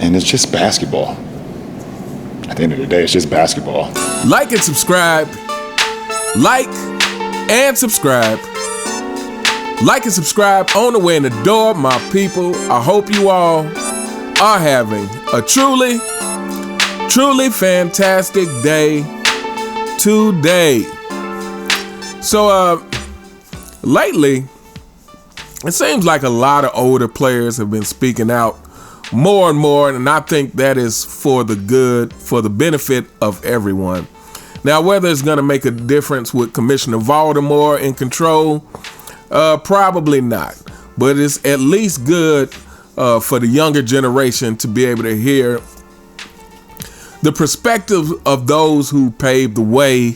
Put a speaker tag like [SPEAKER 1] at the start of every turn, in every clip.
[SPEAKER 1] And it's just basketball. At the end of the day, it's just basketball.
[SPEAKER 2] Like and subscribe. Like and subscribe. Like and subscribe on the way in the door, my people. I hope you all are having a truly, truly fantastic day today. So, lately, it seems like a lot of older players have been speaking out more and more, and I think that is for the good, for the benefit of everyone. Now, whether it's going to make a difference with Commissioner Voldemort in control, probably not. But it's at least good for the younger generation to be able to hear the perspective of those who paved the way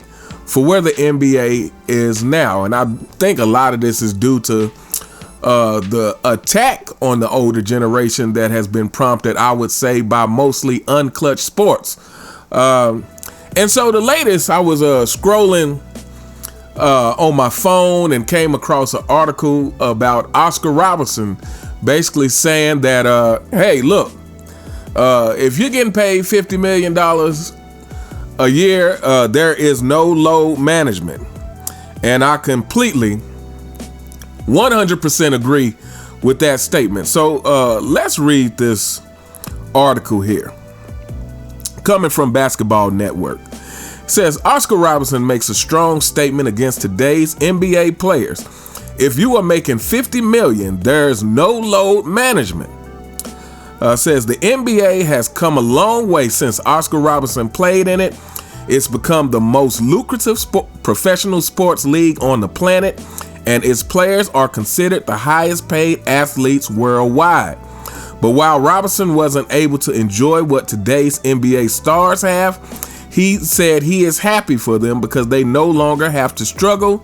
[SPEAKER 2] for where the NBA is now. And I think a lot of this is due to the attack on the older generation that has been prompted, I would say, by mostly unclutched sports. And so the latest, I was scrolling on my phone and came across an article about Oscar Robertson basically saying that, hey, look, if you're getting paid $50 million a year, there is no load management. And I completely 100% agree with that statement. So let's read this article here. Coming from Basketball Network. It says, Oscar Robertson makes a strong statement against today's NBA players. If you are making $50 million, there's no load management. Says the NBA has come a long way since Oscar Robertson played in it. It's become the most lucrative professional sports league on the planet, and its players are considered the highest paid athletes worldwide. But while Robertson wasn't able to enjoy what today's NBA stars have, he said he is happy for them because they no longer have to struggle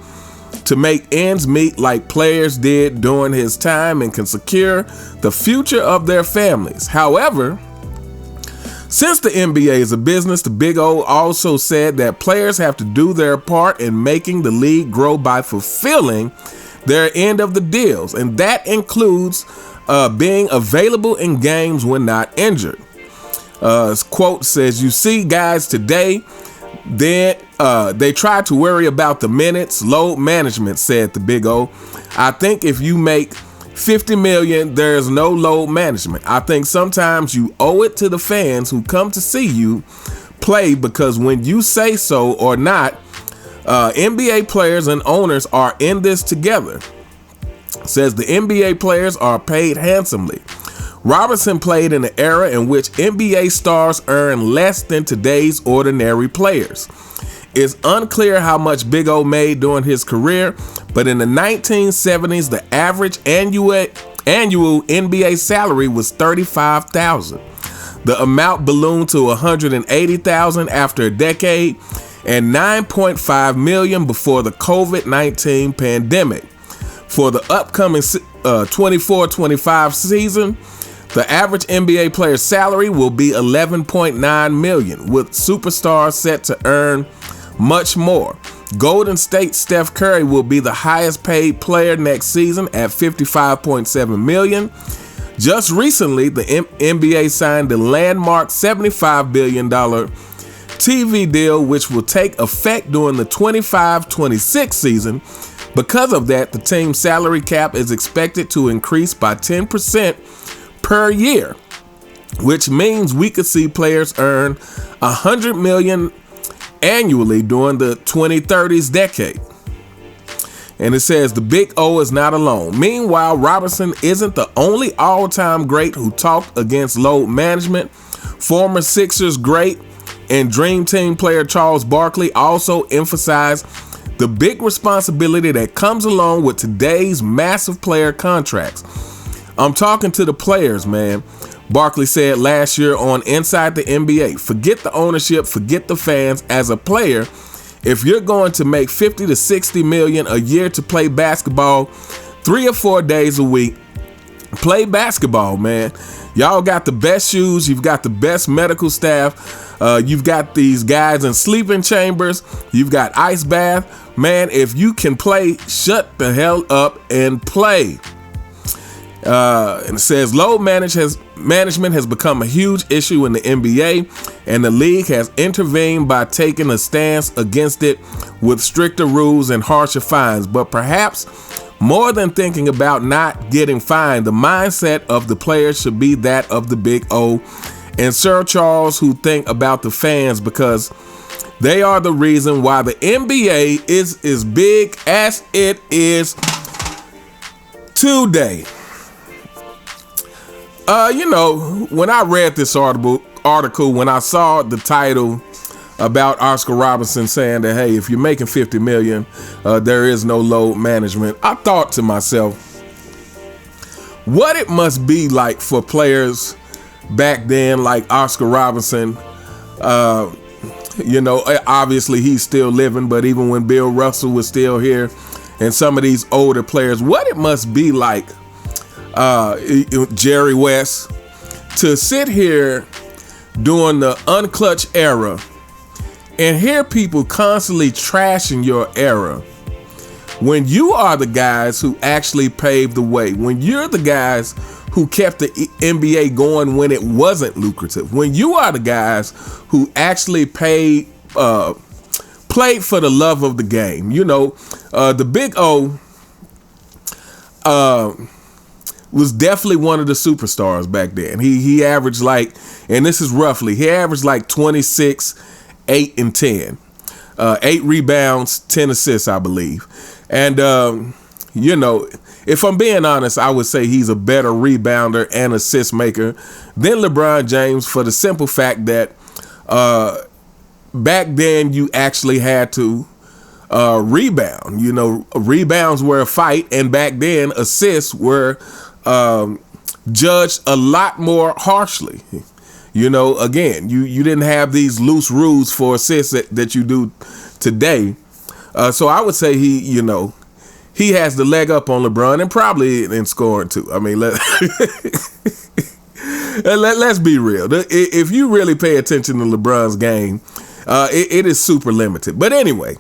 [SPEAKER 2] to make ends meet like players did during his time and can secure the future of their families. However, since the NBA is a business, the Big O also said that players have to do their part in making the league grow by fulfilling their end of the deals, and that includes being available in games when not injured. His quote says, "You see, guys, today, they try to worry about the minutes, load management," said the Big O. "I think if you make $50 million, there's no load management. I think sometimes you owe it to the fans who come to see you play, because when you say so or not, NBA players and owners are in this together." Says the NBA players are paid handsomely. Robertson played in an era in which NBA stars earn less than today's ordinary players. It's unclear how much Big O made during his career, but in the 1970s, the average annual NBA salary was $35,000. The amount ballooned to $180,000 after a decade and $9.5 million before the COVID-19 pandemic. For the upcoming 24-25 season, the average NBA player's salary will be $11.9 million, with superstars set to earn much more. Golden State Steph Curry will be the highest paid player next season at $55.7 million. Just recently, the NBA signed the landmark $75 billion TV deal, which will take effect during the 25-26 season. Because of that, the team's salary cap is expected to increase by 10% per year, which means we could see players earn $100 million annually during the 2030s decade. And it says the Big O is not alone. Meanwhile, Robertson isn't the only all-time great who talked against load management. Former Sixers great and Dream Team player Charles Barkley also emphasized the big responsibility that comes along with today's massive player contracts. "I'm talking to the players, man," Barkley said last year on Inside the NBA. "Forget the ownership, forget the fans. As a player, if you're going to make $50 to $60 million a year to play basketball 3 or 4 days a week, play basketball, man. Y'all got the best shoes, you've got the best medical staff, you've got these guys in sleeping chambers, you've got ice bath. Man, if you can play, shut the hell up and play." And it says load management has become a huge issue in the NBA, and the league has intervened by taking a stance against it with stricter rules and harsher fines. But perhaps more than thinking about not getting fined, the mindset of the players should be that of the Big O and Sir Charles, who think about the fans, because they are the reason why the NBA is as big as it is today. When I read this article, when I saw the title about Oscar Robertson saying that, hey, if you're making $50 million, there is no load management, I thought to myself, what it must be like for players back then, like Oscar Robertson. Obviously he's still living, but even when Bill Russell was still here and some of these older players, what it must be like, Jerry West, to sit here during the unclutch era and hear people constantly trashing your era when you are the guys who actually paved the way, when you're the guys who kept the NBA going when it wasn't lucrative, when you are the guys who actually played for the love of the game. The Big O was definitely one of the superstars back then. He averaged and this is roughly, he averaged 26, 8, and 10. 8 rebounds, 10 assists, I believe. And, if I'm being honest, I would say he's a better rebounder and assist maker than LeBron James, for the simple fact that back then you actually had to rebound. Rebounds were a fight, and back then assists were judged a lot more harshly. Again, you didn't have these loose rules for assists that you do today. So I would say he has the leg up on LeBron, and probably in scoring too. I mean, let's be real. If you really pay attention to LeBron's game, it is super limited. But anyway,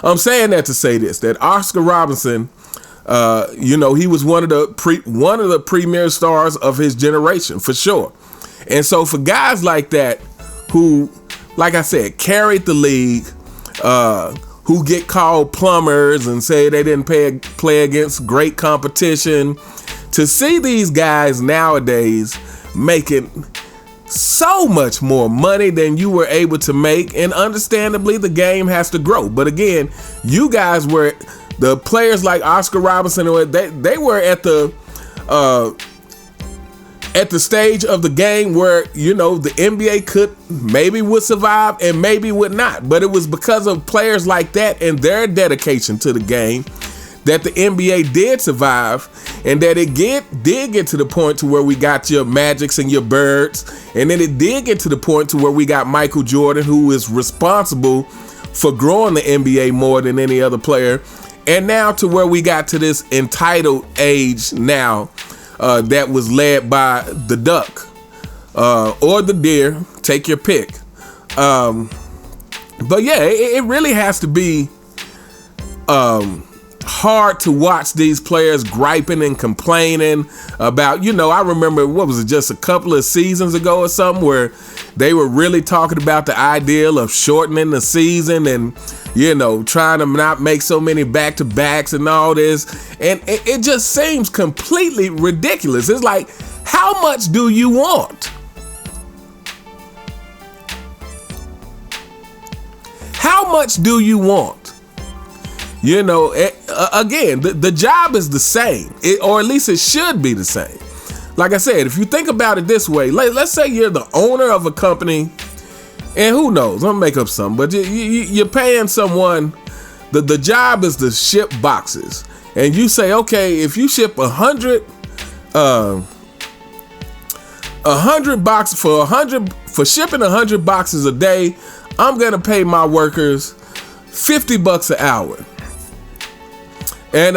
[SPEAKER 2] I'm saying that to say this, that Oscar Robertson, he was one of the premier stars of his generation, for sure. And so for guys like that, who, like I said, carried the league, who get called plumbers and say they didn't play against great competition, to see these guys nowadays making so much more money than you were able to make, and understandably the game has to grow. But again, you guys were the players like Oscar Robertson, they were at the stage of the game where, the NBA would survive and maybe would not. But it was because of players like that and their dedication to the game that the NBA did survive, and that it did get to the point to where we got your Magics and your Birds, and then it did get to the point to where we got Michael Jordan, who is responsible for growing the NBA more than any other player, and now to where we got to this entitled age now, that was led by the duck or the deer, take your pick. But yeah, it really has to be hard to watch these players griping and complaining about, I remember, what was it, just a couple of seasons ago or something, where they were really talking about the ideal of shortening the season and, trying to not make so many back-to-backs and all this. And it just seems completely ridiculous. It's like, how much do you want? How much do you want? Again, the job is the same, or at least it should be the same. Like I said, if you think about it this way, let's say you're the owner of a company, and who knows, I'm gonna make up something, but you're paying someone, the job is to ship boxes, and you say, okay, if you ship 100 boxes for shipping 100 boxes a day, I'm gonna pay my workers $50 an hour. And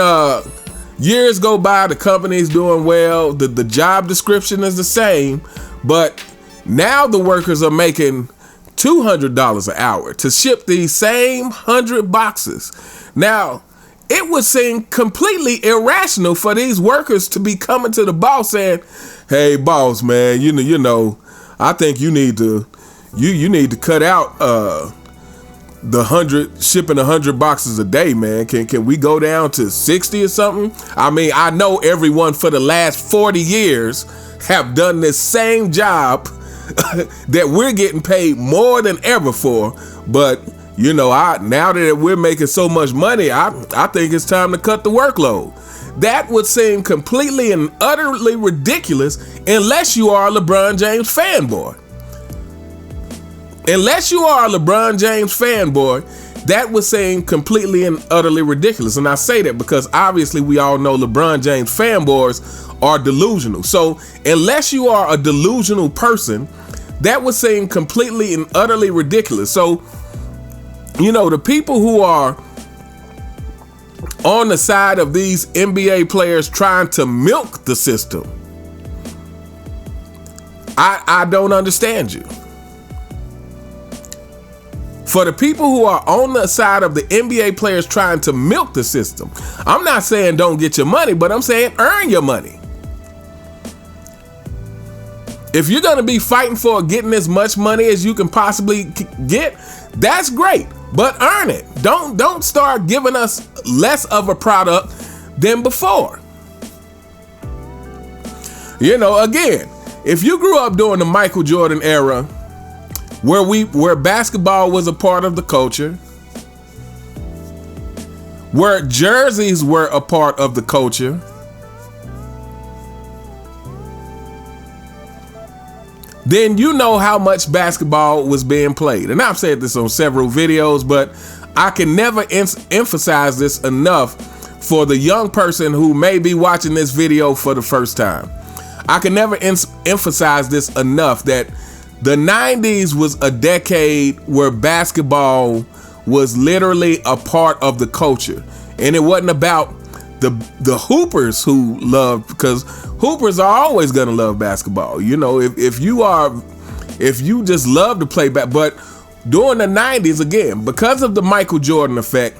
[SPEAKER 2] years go by, the company's doing well, the job description is the same, but now the workers are making $200 an hour to ship these same 100 boxes. Now, it would seem completely irrational for these workers to be coming to the boss saying, "Hey, boss, man, you know, I think you need to cut out shipping 100 boxes a day, man. Can we go down to 60 or something?" I mean, I know everyone for the last 40 years have done this same job that we're getting paid more than ever for, but you know, now that we're making so much money, I think it's time to cut the workload. That would seem completely and utterly ridiculous unless you are a LeBron James fanboy. Unless you are a LeBron James fanboy, that would seem completely and utterly ridiculous. And I say that because obviously we all know LeBron James fanboys are delusional. So unless you are a delusional person, that would seem completely and utterly ridiculous. So, you know, the people who are on the side of these NBA players trying to milk the system, I don't understand you. For the people who are on the side of the NBA players trying to milk the system, I'm not saying don't get your money, but I'm saying earn your money. If you're going to be fighting for getting as much money as you can possibly get, that's great. But earn it. Don't start giving us less of a product than before. You know, again, if you grew up during the Michael Jordan era, where basketball was a part of the culture, where jerseys were a part of the culture, then you know how much basketball was being played. And I've said this on several videos, but I can never emphasize this enough for the young person who may be watching this video for the first time. I can never emphasize this enough that the 90s was a decade where basketball was literally a part of the culture. And it wasn't about the hoopers who loved, because hoopers are always gonna love basketball. You know, if you just love to play back. But during the 90s, again, because of the Michael Jordan effect,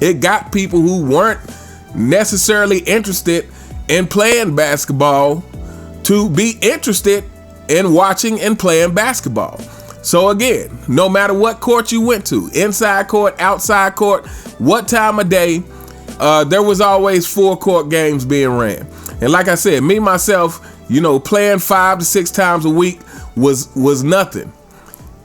[SPEAKER 2] it got people who weren't necessarily interested in playing basketball to be interested in watching and playing basketball. So again, no matter what court you went to, inside court, outside court, what time of day, there was always full court games being ran. And like I said, me myself, you know, playing 5 to 6 times a week was nothing.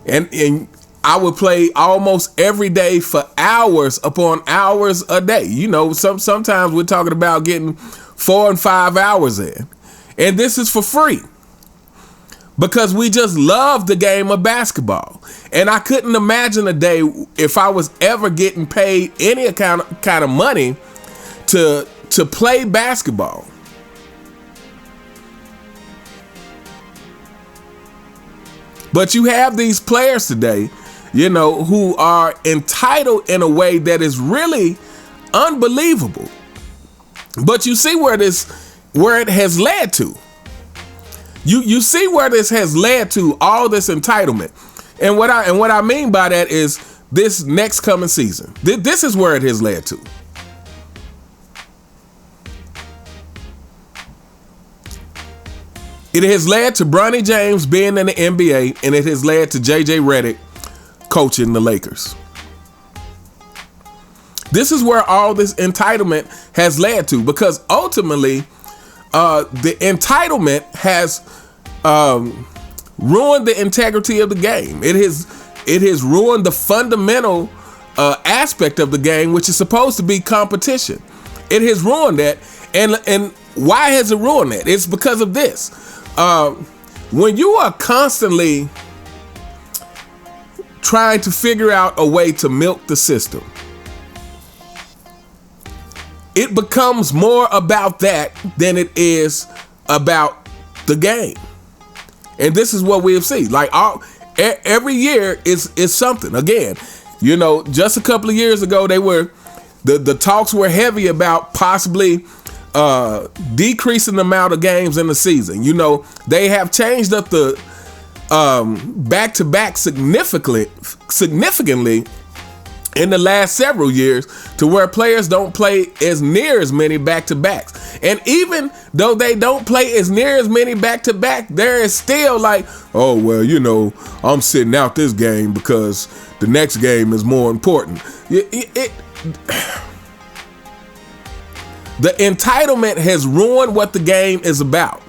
[SPEAKER 2] And I would play almost every day for hours upon hours a day. You know, sometimes we're talking about getting 4 and 5 hours in. And this is for free, because we just love the game of basketball. And I couldn't imagine a day if I was ever getting paid any kind of money to play basketball. But you have these players today, you know, who are entitled in a way that is really unbelievable. But you see where it has led to. You see where this has led to, all this entitlement. And what I mean by that is this next coming season. This is where it has led to. It has led to Bronny James being in the NBA, and it has led to JJ Redick coaching the Lakers. This is where all this entitlement has led to, because ultimately the entitlement has ruined the integrity of the game. It has ruined the fundamental aspect of the game, which is supposed to be competition. It has ruined that. And why has it ruined that? It's because of this. When you are constantly trying to figure out a way to milk the system, it becomes more about that than it is about the game. And this is what we have seen. Like every year is something. Again, you know, just a couple of years ago, the talks were heavy about possibly decreasing the amount of games in the season. You know, they have changed up the back-to-back significantly in the last several years to where players don't play as near as many back-to-backs. And even though they don't play as near as many back-to-back, there is still like, oh, well, you know, I'm sitting out this game because the next game is more important. The entitlement has ruined what the game is about.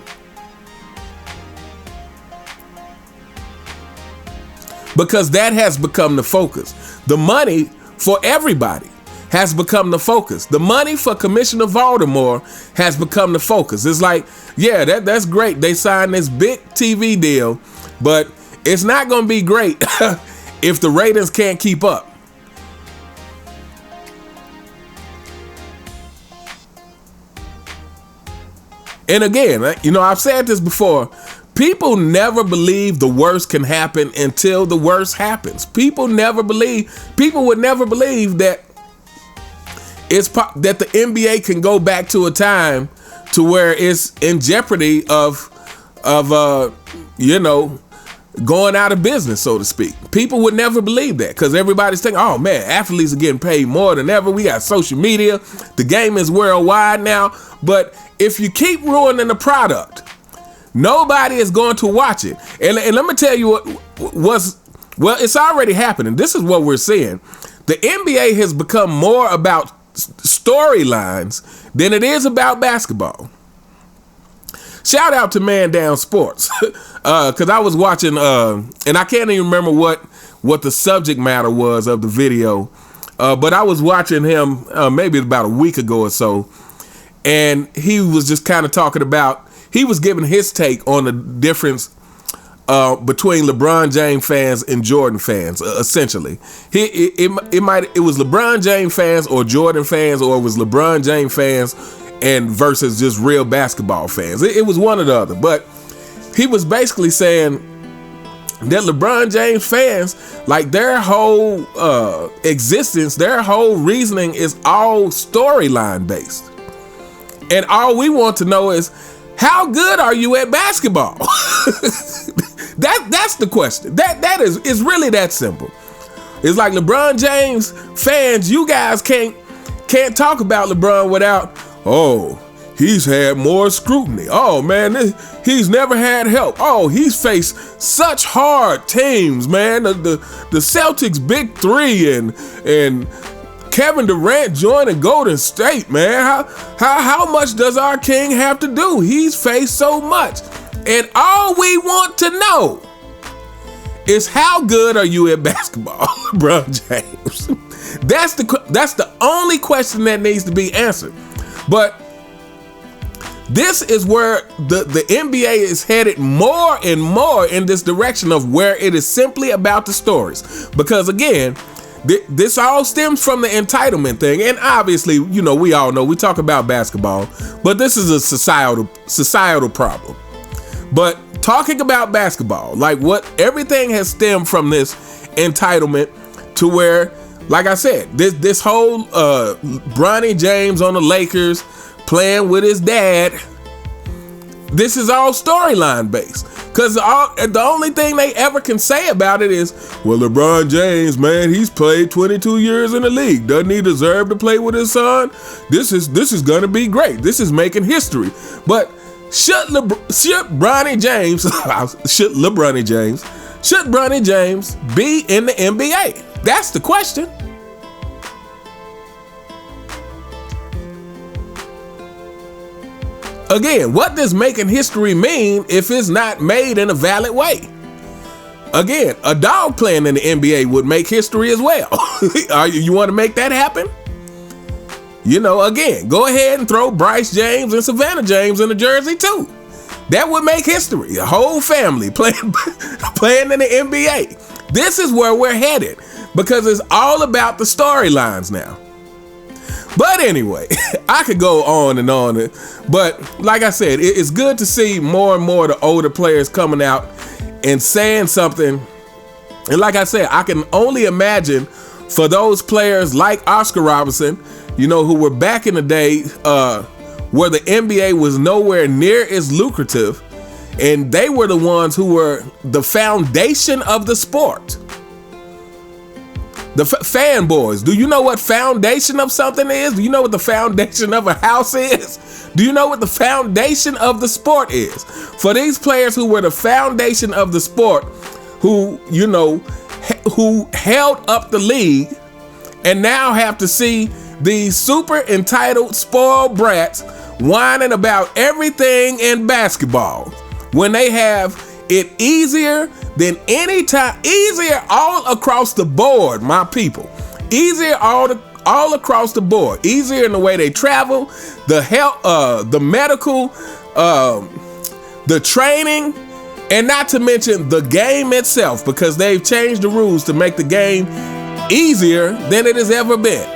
[SPEAKER 2] Because that has become the focus. The money for everybody has become the focus. The money for Commissioner Baltimore has become the focus. It's like, yeah, that's great. They signed this big TV deal, but it's not going to be great if the ratings can't keep up. And again, you know, I've said this before. People never believe the worst can happen until the worst happens. People would never believe that that the NBA can go back to a time to where it's in jeopardy of you know, going out of business, so to speak. People would never believe that because everybody's thinking, oh man, athletes are getting paid more than ever. We got social media. The game is worldwide now. But if you keep ruining the product, nobody is going to watch it. And let me tell you well, it's already happening. This is what we're seeing. The NBA has become more about storylines than it is about basketball. Shout out to Man Down Sports. Because I was watching, and I can't even remember what the subject matter was of the video. But I was watching him maybe about a week ago or so. And he was just kind of talking about, he was giving his take on the difference between LeBron James fans and Jordan fans, essentially. It was LeBron James fans or Jordan fans, or it was LeBron James fans and versus just real basketball fans. It was one or the other. But he was basically saying that LeBron James fans, like their whole existence, their whole reasoning is all storyline based. And all we want to know is, how good are you at basketball? That's the question. That is, it's really that simple. It's like LeBron James fans, you guys can't talk about LeBron without, oh, he's had more scrutiny. Oh man, he's never had help. Oh, he's faced such hard teams, man. The Celtics big three and Kevin Durant joining Golden State, man. How much does our king have to do? He's faced so much. And all we want to know is, how good are you at basketball, LeBron James? That's the only question that needs to be answered. But this is where the NBA is headed more and more in this direction of where it is simply about the stories. Because again, this all stems from the entitlement thing. And obviously, you know, we all know, we talk about basketball, but this is a societal problem. But talking about basketball, like what everything has stemmed from this entitlement to where, like I said, this whole Bronny James on the Lakers playing with his dad, this is all storyline based. Because the only thing they ever can say about it is, well, LeBron James, man, he's played 22 years in the league. Doesn't he deserve to play with his son? This is going to be great. This is making history. But should Bronny James be in the NBA? That's the question. Again, what does making history mean if it's not made in a valid way? Again, a dog playing in the NBA would make history as well. You want to make that happen? You know, again, go ahead and throw Bryce James and Savannah James in the jersey too. That would make history. A whole family playing in the NBA. This is where we're headed because it's all about the storylines now. But anyway, I could go on and on. But like I said, it's good to see more and more the older players coming out and saying something. And like I said, I can only imagine for those players like Oscar Robertson, you know, who were back in the day where the NBA was nowhere near as lucrative. And they were the ones who were the foundation of the sport. The fanboys, do you know what foundation of something is? Do you know what the foundation of a house is? Do you know what the foundation of the sport is? For these players who were the foundation of the sport, who held up the league, and now have to see these super entitled, spoiled brats whining about everything in basketball when they have it easier than any time, easier all across the board, my people. Easier all across the board. Easier in the way they travel, the health, the medical, the training, and not to mention the game itself, because they've changed the rules to make the game easier than it has ever been.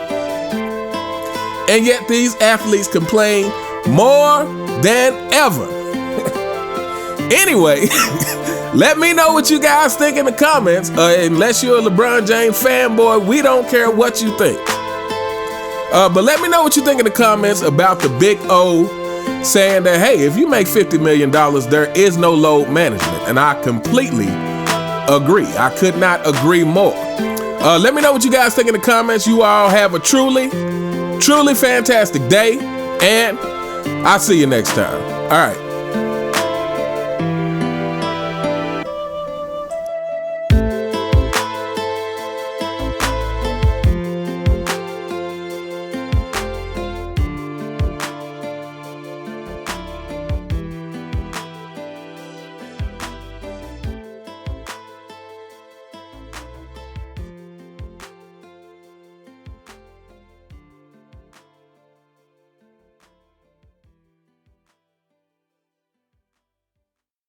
[SPEAKER 2] And yet these athletes complain more than ever. Anyway, let me know what you guys think in the comments. Unless you're a LeBron James fanboy, we don't care what you think. But let me know what you think in the comments about the Big O saying that, hey, if you make $50 million, there is no load management. And I completely agree. I could not agree more. Let me know what you guys think in the comments. You all have a truly fantastic day, and I'll see you next time. All right.